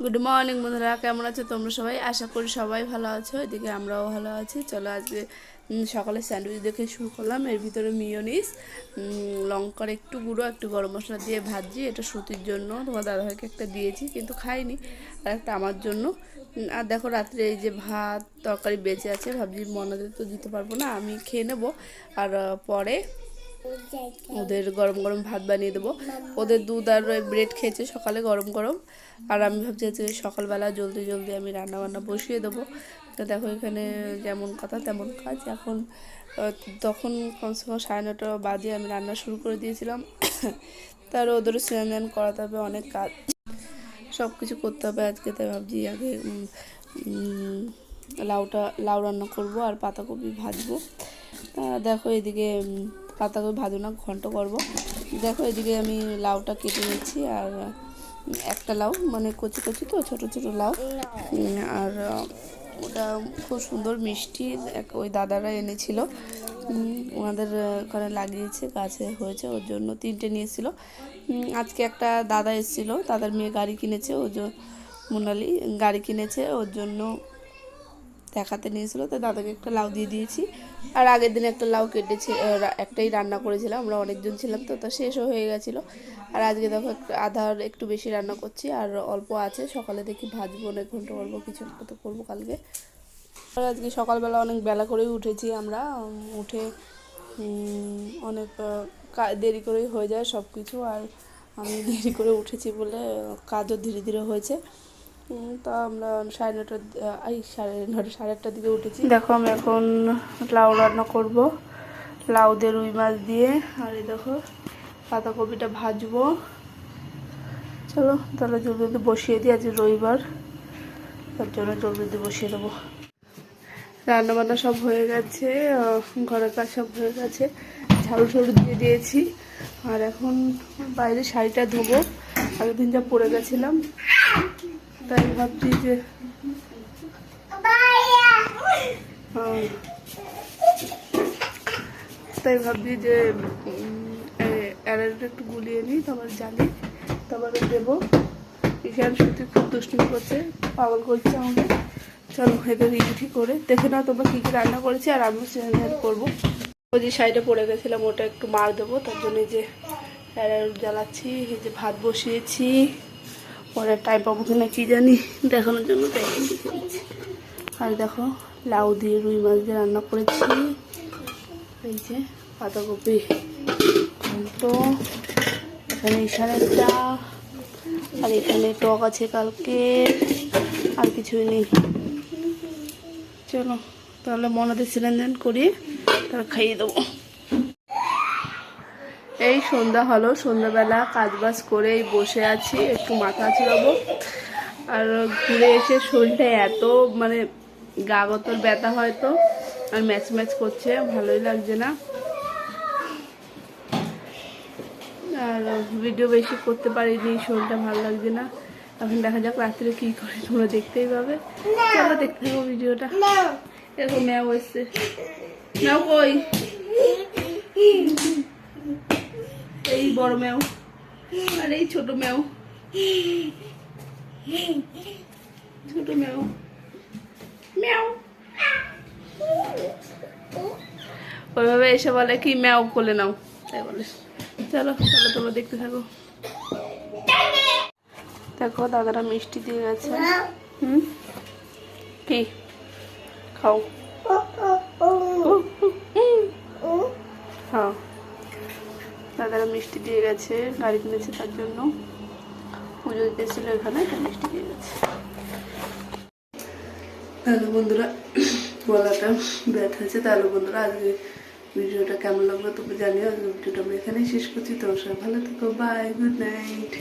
Good morning বন্ধুরা, কেমন আছো তোমরা সবাই? আশা করি সবাই ভালো আছো। এদিকে আমরাও ভালো আছি। চলো আজকে সকালে স্যান্ডউইচ দেখে শুরু করলাম। এর ভিতরে মিয়োনিস, লঙ্কার একটু গুঁড়ো, একটু গরম মশলা দিয়ে ভাজি। এটা সুতির জন্য, তোমার দাদাভাইকে একটা দিয়েছি কিন্তু খাইনি, আর একটা আমার জন্য। আর দেখো রাত্রে এই যে ভাত তরকারি বেঁচে আছে, ভাবছি মনাদের তো দিতে পারবো না, আমি খেয়ে নেবো। আর পরে ওদের গরম গরম ভাত বানিয়ে দেবো। ওদের দুধ আর ব্রেড খেয়েছে সকালে গরম গরম। আর আমি ভাবছি যে সকালবেলা জলদি জলদি আমি রান্না বান্না বসিয়ে দেবো। তো দেখো এখানে যেমন কথা তেমন কাজ। এখন তখন কমসে কম 9:30 বাজে আমি রান্না শুরু করে দিয়েছিলাম। তার ওদেরও স্নান করাতে হবে, অনেক কাজ, সব কিছু করতে হবে আজকে। তাই ভাবছি আগে লাউ রান্না করব আর পাতাকপি ভাজবো। দেখো এদিকে পাতাকপি ভাজবো না, ঘন্ট করব। দেখো এদিকে আমি লাউটা কেটে নিচ্ছি, আর একটা লাউ মানে কচি কচি তো, ছোট ছোট লাউ। আর ওটা খুব সুন্দর মিষ্টি, ওই দাদারা এনেছিল, ওনাদের ওখানে লাগিয়েছে, গাছে হয়েছে, ওর জন্য 3টে নিয়েছিল। আজকে একটা দাদা এসেছিলো, দাদার মেয়ে গাড়ি কিনেছে, মোনালি গাড়ি কিনেছে, ওর জন্য দেখাতে নিয়েছিল। তো দাদাকে একটা লাউ দিয়ে দিয়েছি। আর আগের দিন একটা লাউ কেটেছে, একটাই রান্না করেছিলাম, আমরা অনেকজন ছিলাম তো, তা শেষও হয়ে গেছিলো। আর আজকে দেখো আধার একটু বেশি রান্না করছি, আর অল্প আছে, সকালে দেখি ভাজবো, অনেক ঘন্টা করবো, কিছু একটা তো করবো কালকে। আর আজকে সকালবেলা অনেক বেলা করেই উঠেছি আমরা, উঠে অনেক দেরি করেই হয়ে যায় সব কিছু। আর আমি দেরি করে উঠেছি বলে কাজও ধীরে ধীরে হয়েছে। তা আমরা 9:30 9:30 দিকে উঠেছি। দেখো আমি এখন লাউ রান্না করবো, লাউ দিয়ে রুই মাছ দিয়ে। আর এই দেখো পাতাকপিটা ভাজবো। চলো তাহলে জলদি জলদি বসিয়ে দিই, আজ রবিবার, তার জন্য জলদি জলদি বসিয়ে দেবো। রান্নাবান্না সব হয়ে গেছে, ঘরের কাজ সব হয়ে গেছে, ঝাড়ু ঝাড়ু দিয়ে দিয়েছি। আর এখন বাইরে শাড়িটা ধোবো, আগের দিন যা পরে গেছিলাম, তাই ভাবছি যে অ্যারেলটা একটু গুলিয়ে নিই, তারপর জ্বালি, তারপরে দেবো। এখানে সত্যি খুব দুষ্টুমি করছে, পাগল করছে আমাকে। চলো এদের রিটি করে দেখে নাও তোমরা কী কী রান্না করেছি, আর আমিও সেখানে করবো। ওই যে শাড়িটা পরে গেছিলাম, ওটা একটু মার দেবো, তার জন্য যে অ্যারেল জ্বালাচ্ছি, এই যে ভাত বসিয়েছি। পরে টাইম পাবো কিনা কি জানি, দেখানোর জন্য তাই দিচ্ছি। আর দেখো লাউ দিয়ে রুই মাছ দিয়ে রান্না করেছি, এই যে পাতাকপি তো, এখানে ইশারাটা, আর এখানে টক আছে কালকে, আর কিছুই নেই। চলো তাহলে মনাদের সিলেন্ডার করিয়ে তাহলে খাইয়ে দেবো। এই সন্ধ্যা হলো, সন্ধ্যাবেলা কাজবাজ করে বসে আছি, একটু মাথা চড়াবো। আর ঘুরে এসে শরীরটা এত মানে গা গতর ব্যথা হয়তো, আর ম্যাচ ম্যাচ করছে, ভালোই লাগছে না। আর ভিডিও বেশি করতে পারিনি, শরীরটা ভালো লাগছে না। এখন দেখা যাক রাত্রে কী করে, তোমরা দেখতেই পাবে। চলো দেখতে থাকো ভিডিওটা। এরকম ম্যাও এসছে, ম্যাও কই, এই বড় ম্যাও আর এই ছোট ম্যাও, ছোট ম্যাও ম্যাও, ওইভাবে এসে বলে কি ম্যাও কোলে নাও, তাই বলে। চলো তাহলে তোমরা দেখতে থাকো। দেখো দাদারা মিষ্টি দিয়ে গেছে, কি খাও, হ্যাঁ দাদারা মিষ্টি দিয়ে গেছে, গাড়ি কিনেছে তার জন্য, পুজো দিতেছিল এখানে, তাই মিষ্টি দিয়ে গেছে। তাহলে বন্ধুরা গলাটা ব্যথা আছে। তাহলে বন্ধুরা আজকে ভিডিওটা কেমন লাগলো তোমরা জানিও। ভিডিওটা আমি এখানেই শেষ করছি, তোমার সবাই ভালো থেকো, বাই, গুড নাইট।